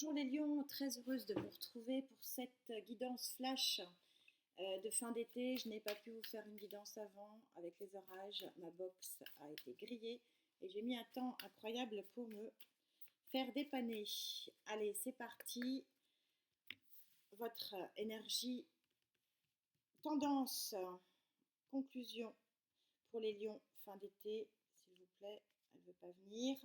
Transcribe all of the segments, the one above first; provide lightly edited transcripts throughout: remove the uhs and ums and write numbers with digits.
Bonjour les lions, très heureuse de vous retrouver pour cette guidance flash de fin d'été. Je n'ai pas pu vous faire une guidance avant avec les orages. Ma box a été grillée et j'ai mis un temps incroyable pour me faire dépanner. Allez, c'est parti. Votre énergie, tendance, conclusion pour les lions fin d'été. S'il vous plaît, elle ne veut pas venir.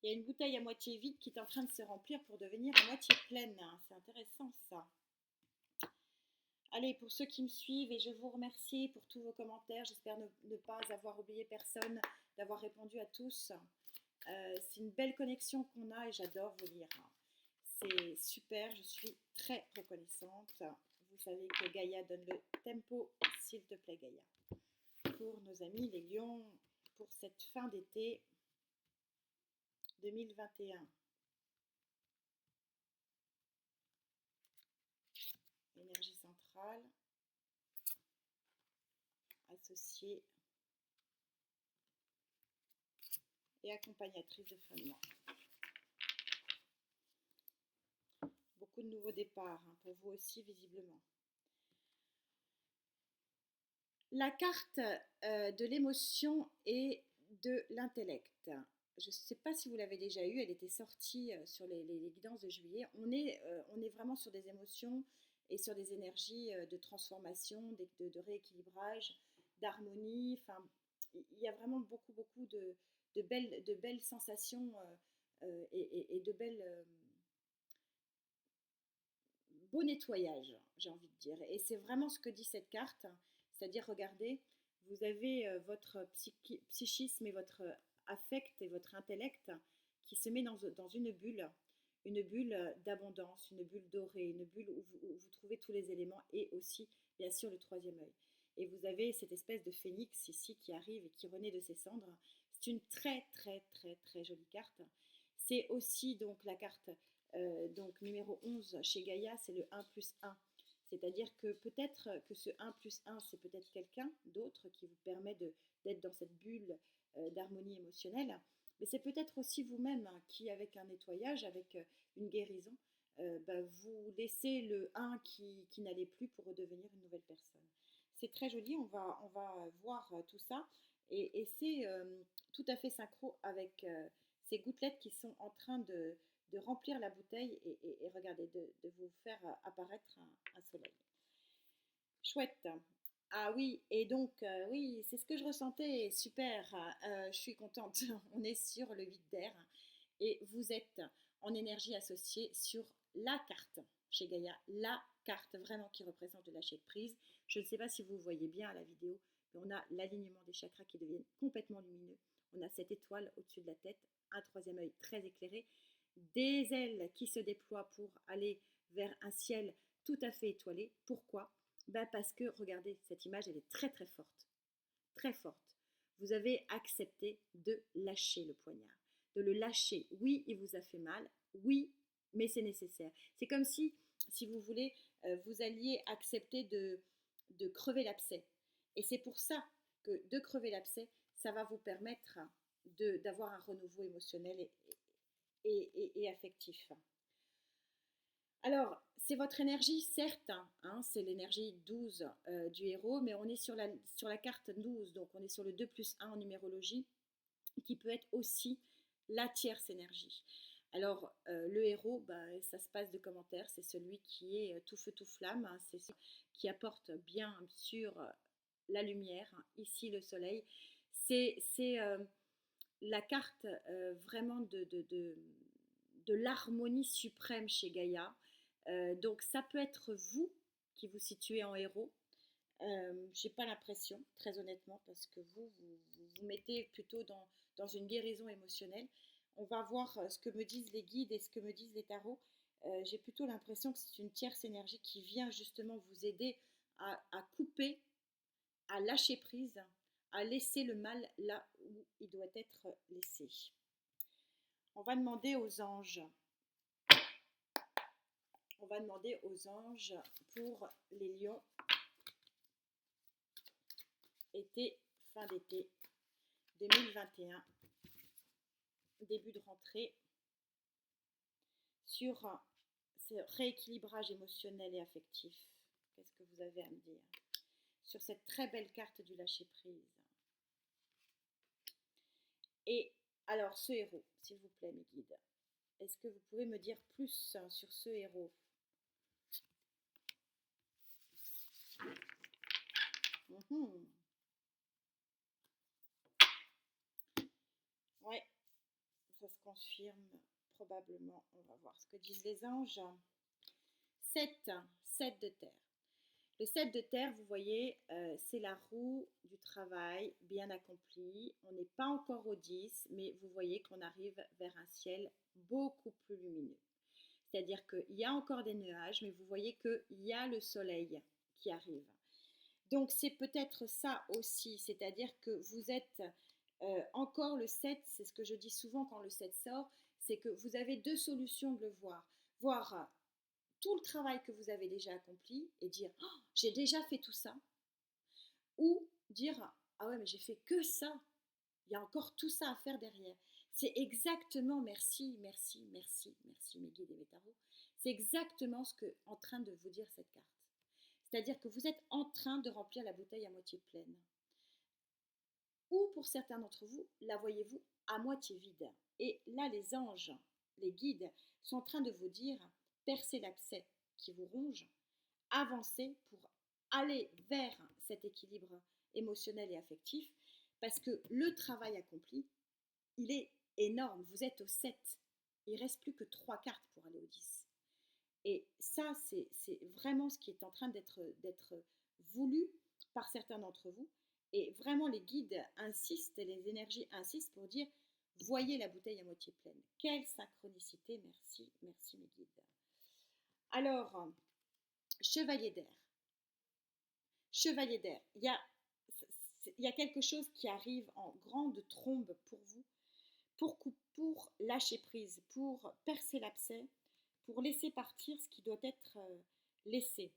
Il y a une bouteille à moitié vide qui est en train de se remplir pour devenir à moitié pleine. C'est intéressant ça. Allez, pour ceux qui me suivent, et je vous remercie pour tous vos commentaires. J'espère ne pas avoir oublié personne, d'avoir répondu à tous. C'est une belle connexion qu'on a et j'adore vous lire. C'est super, je suis très reconnaissante. Vous savez que Gaïa donne le tempo, s'il te plaît Gaïa. Pour nos amis les lions, pour cette fin d'été 2021. Énergie centrale, associée et accompagnatrice de fin de mois. Beaucoup de nouveaux départs, pour vous aussi visiblement. La carte de l'émotion et de l'intellect. Je ne sais pas si vous l'avez déjà eue, elle était sortie sur les guidances de juillet. On est vraiment sur des émotions et sur des énergies de transformation, de rééquilibrage, d'harmonie. Enfin, il y a vraiment beaucoup de belles sensations et de beau nettoyage, j'ai envie de dire. Et c'est vraiment ce que dit cette carte, c'est-à-dire, regardez, vous avez votre psychisme et votre affect et votre intellect qui se met dans une bulle d'abondance, une bulle dorée, une bulle où vous trouvez tous les éléments et aussi, bien sûr, le troisième œil. Et vous avez cette espèce de phénix ici qui arrive et qui renaît de ses cendres. C'est une très jolie carte. C'est aussi donc la carte donc numéro 11 chez Gaïa, c'est le 1 plus 1. C'est-à-dire que peut-être que ce 1 plus 1, c'est peut-être quelqu'un d'autre qui vous permet d'être dans cette bulle d'harmonie émotionnelle. Mais c'est peut-être aussi vous-même qui, avec un nettoyage, avec une guérison, vous laissez le 1 qui n'allait plus pour redevenir une nouvelle personne. C'est très joli, on va voir tout ça. Et c'est tout à fait synchro avec ces gouttelettes qui sont en train de remplir la bouteille et regardez, de vous faire apparaître un soleil. Chouette. Ah oui, et donc, oui, c'est ce que je ressentais, super, je suis contente, on est sur le vide d'air et vous êtes en énergie associée sur la carte chez Gaïa, la carte vraiment qui représente le lâcher de prise. Je ne sais pas si vous voyez bien à la vidéo, mais on a l'alignement des chakras qui deviennent complètement lumineux. On a cette étoile au-dessus de la tête, un troisième œil très éclairé, des ailes qui se déploient pour aller vers un ciel tout à fait étoilé. Pourquoi? Parce que, regardez, cette image, elle est très forte. Très forte. Vous avez accepté de lâcher le poignard. De le lâcher. Oui, il vous a fait mal. Oui, mais c'est nécessaire. C'est comme si vous voulez, vous alliez accepter de crever l'abcès. Et c'est pour ça que de crever l'abcès, ça va vous permettre d'avoir un renouveau émotionnel et affectif. Alors, c'est votre énergie, certes, c'est l'énergie 12 du héros, mais on est sur la carte 12, donc on est sur le 2 plus 1 en numérologie, qui peut être aussi la tierce énergie. Alors, le héros, ça se passe de commentaires, c'est celui qui est tout feu, tout flamme, c'est celui qui apporte bien sûr la lumière, ici le soleil. C'est la carte vraiment de l'harmonie suprême chez Gaïa. Donc ça peut être vous qui vous situez en héros. J'ai pas l'impression, très honnêtement, parce que vous mettez plutôt dans une guérison émotionnelle. On va voir ce que me disent les guides et ce que me disent les tarots. J'ai plutôt l'impression que c'est une tierce énergie qui vient justement vous aider à couper, à lâcher prise, à laisser le mal là où il doit être laissé. On va demander aux anges. On va demander aux anges pour les lions. Été, fin d'été 2021. début de rentrée sur ce rééquilibrage émotionnel et affectif. Qu'est-ce que vous avez à me dire sur cette très belle carte du lâcher-prise? Et alors, ce héros, s'il vous plaît, mes guides, est-ce que vous pouvez me dire plus sur ce héros? Mhm. Ouais, ça se confirme probablement. On va voir ce que disent les anges. 7, 7 de terre. Le 7 de terre, vous voyez, c'est la roue du travail bien accompli. On n'est pas encore au 10, mais vous voyez qu'on arrive vers un ciel beaucoup plus lumineux. C'est-à-dire qu'il y a encore des nuages, mais vous voyez qu'il y a le soleil qui arrive. Donc c'est peut-être ça aussi, c'est-à-dire que vous êtes encore le 7, c'est ce que je dis souvent quand le 7 sort, c'est que vous avez deux solutions de le voir. Voir tout le travail que vous avez déjà accompli et dire oh, j'ai déjà fait tout ça, ou dire ah ouais mais j'ai fait que ça, il y a encore tout ça à faire derrière. C'est exactement, merci, merci, merci, merci mes guides et mes tarots, c'est exactement ce que en train de vous dire cette carte. C'est-à-dire que vous êtes en train de remplir la bouteille à moitié pleine. Ou pour certains d'entre vous, la voyez-vous à moitié vide. Et là, les anges, les guides, sont en train de vous dire, percez l'abcès qui vous ronge, avancez pour aller vers cet équilibre émotionnel et affectif, parce que le travail accompli, il est énorme. Vous êtes au 7. Il ne reste plus que 3 cartes pour aller au 10. Et ça, c'est vraiment ce qui est en train d'être voulu par certains d'entre vous. Et vraiment, les guides insistent et les énergies insistent pour dire voyez la bouteille à moitié pleine. Quelle synchronicité, merci, merci mes guides. Alors, chevalier d'air. Chevalier d'air, il y a quelque chose qui arrive en grande trombe pour vous, pour lâcher prise, pour percer l'abcès, pour laisser partir ce qui doit être laissé.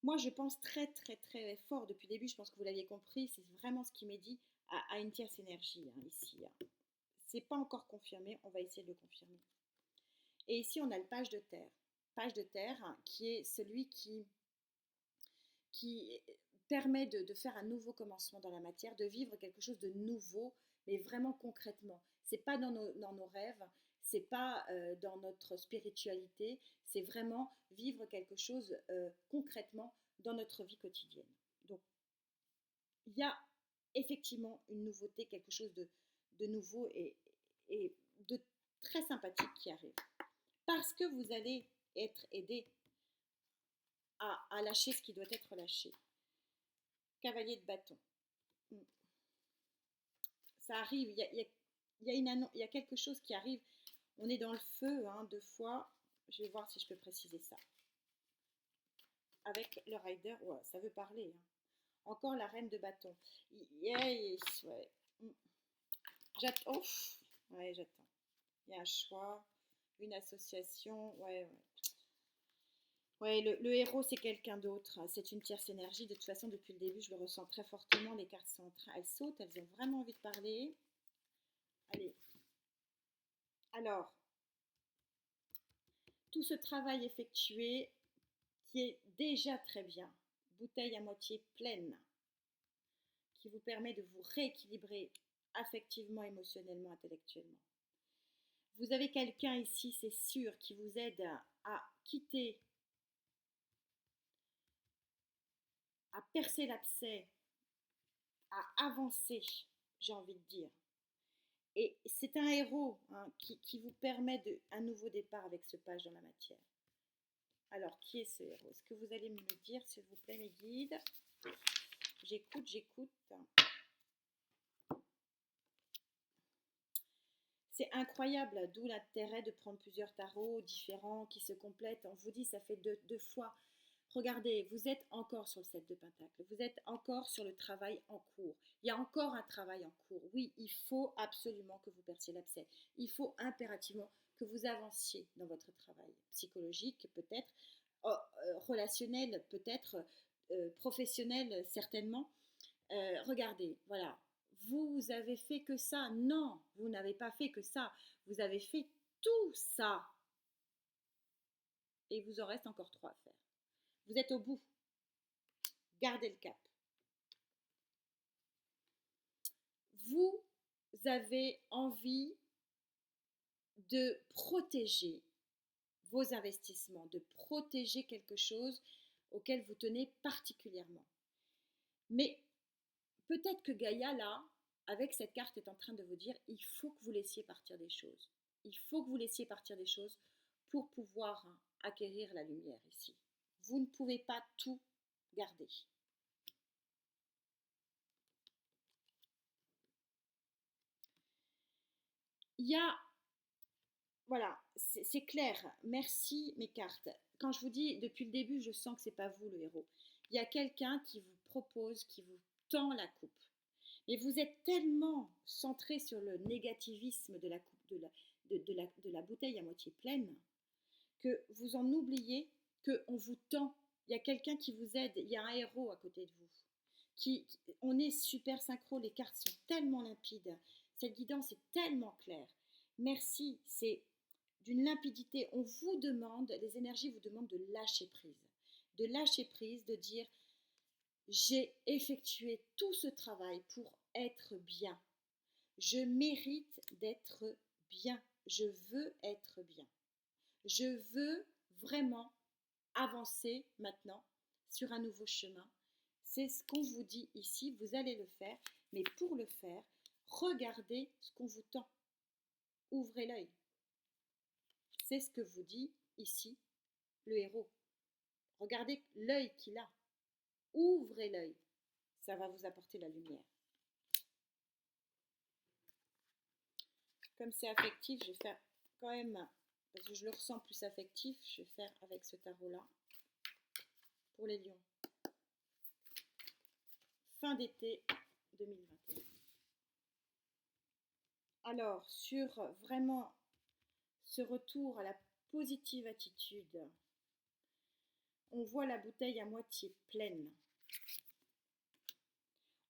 Moi, je pense très, très, très fort depuis le début, je pense que vous l'aviez compris, c'est vraiment ce qui m'est dit à une tierce énergie ici. C'est pas encore confirmé, on va essayer de le confirmer. Et ici, on a le page de terre. Page de terre qui est celui qui permet de faire un nouveau commencement dans la matière, de vivre quelque chose de nouveau, mais vraiment concrètement. C'est pas dans nos rêves, c'est pas dans notre spiritualité, c'est vraiment vivre quelque chose concrètement dans notre vie quotidienne. Donc, il y a effectivement une nouveauté, quelque chose de nouveau et de très sympathique qui arrive. Parce que vous allez être aidé à lâcher ce qui doit être lâché. Cavalier de bâton. Ça arrive, il y a quelque chose qui arrive. On est dans le feu, 2 fois. Je vais voir si je peux préciser ça. Avec le rider, ouais, ça veut parler. Encore la reine de bâton. Yes, ouais. J'attends. Ouais, j'attends. Il y a un choix, une association. Ouais, ouais. Ouais, le héros, c'est quelqu'un d'autre. C'est une tierce énergie. De toute façon, depuis le début, je le ressens très fortement. Les cartes sont en train, elles sautent, elles ont vraiment envie de parler. Allez. Alors, tout ce travail effectué qui est déjà très bien, bouteille à moitié pleine, qui vous permet de vous rééquilibrer affectivement, émotionnellement, intellectuellement. Vous avez quelqu'un ici, c'est sûr, qui vous aide à quitter, à percer l'abcès, à avancer, j'ai envie de dire. Et c'est un héros qui vous permet un nouveau départ avec ce page dans la matière. Alors, qui est ce héros? Est-ce que vous allez me le dire, s'il vous plaît, mes guides? J'écoute, j'écoute. C'est incroyable, d'où l'intérêt de prendre plusieurs tarots différents qui se complètent. On vous dit, ça fait deux fois. Regardez, vous êtes encore sur le 7 de Pentacle, vous êtes encore sur le travail en cours. Il y a encore un travail en cours. Oui, il faut absolument que vous perciez l'abcès. Il faut impérativement que vous avanciez dans votre travail psychologique, peut-être, relationnel, peut-être, professionnel, certainement. Regardez, voilà, vous avez fait que ça. Non, vous n'avez pas fait que ça. Vous avez fait tout ça. Et il vous en reste encore 3 à faire. Vous êtes au bout. Gardez le cap. Vous avez envie de protéger vos investissements, de protéger quelque chose auquel vous tenez particulièrement. Mais peut-être que Gaïa, là, avec cette carte, est en train de vous dire, il faut que vous laissiez partir des choses. Il faut que vous laissiez partir des choses pour pouvoir acquérir la lumière ici. Vous ne pouvez pas tout garder. Il y a, voilà, c'est clair. Merci mes cartes. Quand je vous dis depuis le début, je sens que c'est pas vous le héros. Il y a quelqu'un qui vous propose, qui vous tend la coupe. Et vous êtes tellement centré sur le négativisme de la coupe, de la bouteille à moitié pleine, que vous en oubliez qu'on vous tend. Il y a quelqu'un qui vous aide, il y a un héros à côté de vous. On est super synchro, les cartes sont tellement limpides, cette guidance est tellement claire. Merci, c'est d'une limpidité. On vous demande, les énergies vous demandent de lâcher prise. De lâcher prise, de dire j'ai effectué tout ce travail pour être bien. Je mérite d'être bien. Je veux être bien. Je veux vraiment avancer maintenant sur un nouveau chemin. C'est ce qu'on vous dit ici, vous allez le faire, mais pour le faire, regardez ce qu'on vous tend. Ouvrez l'œil. C'est ce que vous dit ici le héros. Regardez l'œil qu'il a. Ouvrez l'œil. Ça va vous apporter la lumière. Comme c'est affectif, je vais faire quand même, parce que je le ressens plus affectif, je vais faire avec ce tarot-là pour les lions. Fin d'été 2021. Alors, sur vraiment ce retour à la positive attitude, on voit la bouteille à moitié pleine.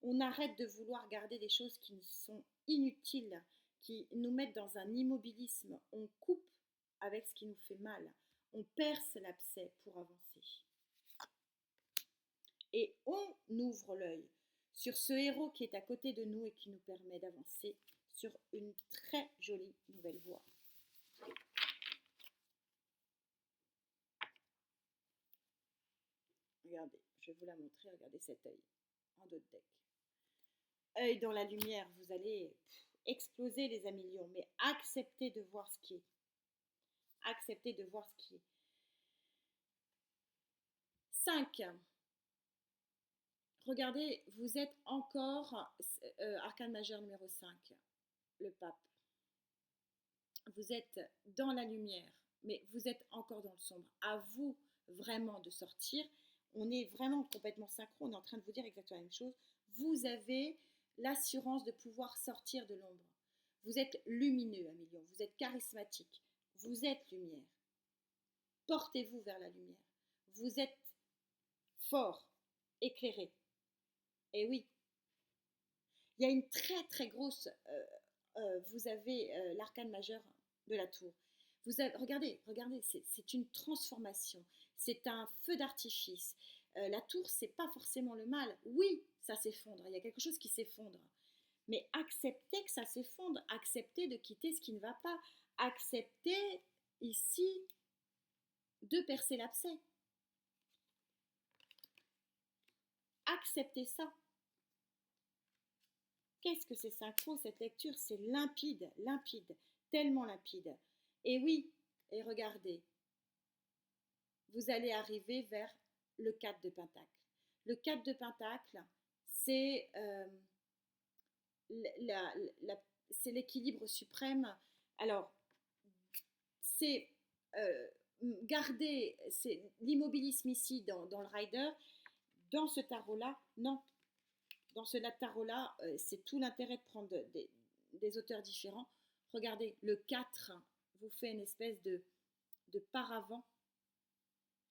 On arrête de vouloir garder des choses qui sont inutiles, qui nous mettent dans un immobilisme. On coupe avec ce qui nous fait mal. On perce l'abcès pour avancer. Et on ouvre l'œil sur ce héros qui est à côté de nous et qui nous permet d'avancer sur une très jolie nouvelle voie. Regardez, je vais vous la montrer, regardez cet œil en dos de deck. Œil dans la lumière, vous allez exploser les amis lions, mais acceptez de voir ce qui est. Acceptez de voir ce qui est. 5. Regardez, vous êtes encore arcane majeur numéro 5, le pape. Vous êtes dans la lumière, mais vous êtes encore dans le sombre. À vous vraiment de sortir. On est vraiment complètement synchro, on est en train de vous dire exactement la même chose. Vous avez l'assurance de pouvoir sortir de l'ombre. Vous êtes lumineux, Amélion, vous êtes charismatique, vous êtes lumière. Portez-vous vers la lumière. Vous êtes fort, éclairé. Et oui, il y a une très très grosse... vous avez l'arcane majeur de la tour. Regardez, c'est une transformation. C'est un feu d'artifice. La tour, c'est pas forcément le mal. Oui, ça s'effondre. Il y a quelque chose qui s'effondre. Mais acceptez que ça s'effondre. Acceptez de quitter ce qui ne va pas. Acceptez ici de percer l'abcès. Acceptez ça. Qu'est-ce que c'est synchro, cette lecture? C'est limpide, limpide, tellement limpide. Et oui, et regardez, vous allez arriver vers le 4 de Pentacle. Le 4 de Pentacle, c'est l'équilibre suprême. Alors, c'est garder l'immobilisme ici dans le rider. Dans ce tarot-là, non. Dans ce tarot-là, c'est tout l'intérêt de prendre des auteurs différents. Regardez, le 4 vous fait une espèce de paravent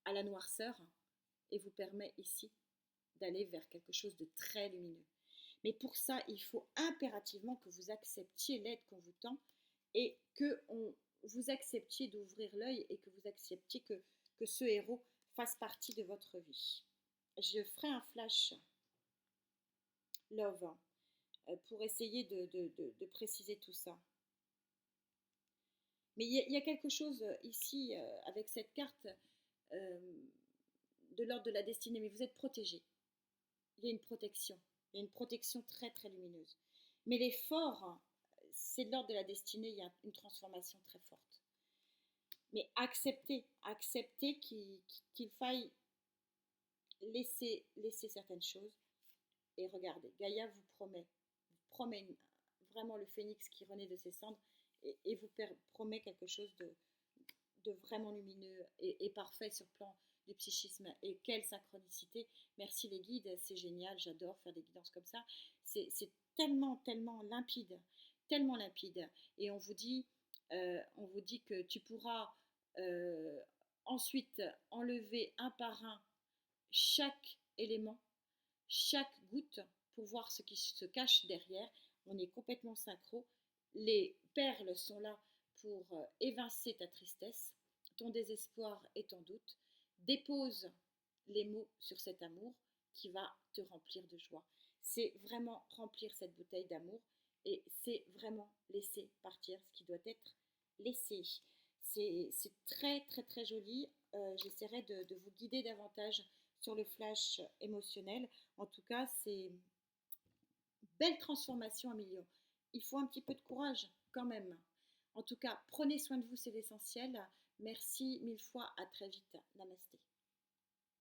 à la noirceur et vous permet ici d'aller vers quelque chose de très lumineux. Mais pour ça, il faut impérativement que vous acceptiez l'aide qu'on vous tend et que vous acceptiez d'ouvrir l'œil et que vous acceptiez que ce héros fasse partie de votre vie. Je ferai un flash love pour essayer de préciser tout ça. Mais il y a quelque chose ici avec cette carte euh, de l'ordre de la destinée, mais vous êtes protégé. Il y a une protection. Il y a une protection très très lumineuse. Mais l'effort, c'est de l'ordre de la destinée, il y a une transformation très forte. Mais acceptez qu'il faille laisser certaines choses. Et regardez, Gaïa vous promet vraiment le phénix qui renaît de ses cendres et vous promet quelque chose de vraiment lumineux et parfait sur le plan du psychisme. Et quelle synchronicité. Merci les guides, c'est génial, j'adore faire des guidances comme ça. C'est tellement limpide, tellement limpide. Et on vous dit que tu pourras ensuite enlever un par un chaque élément, chaque goutte pour voir ce qui se cache derrière. On est complètement synchro. Les perles sont là pour évincer ta tristesse, ton désespoir et ton doute. Dépose les mots sur cet amour qui va te remplir de joie. C'est vraiment remplir cette bouteille d'amour et c'est vraiment laisser partir ce qui doit être laissé. C'est très très très joli. J'essaierai de vous guider davantage sur le flash émotionnel. En tout cas, c'est belle transformation à millions. Il faut un petit peu de courage quand même. En tout cas, prenez soin de vous, c'est l'essentiel. Merci mille fois, à très vite. Namasté.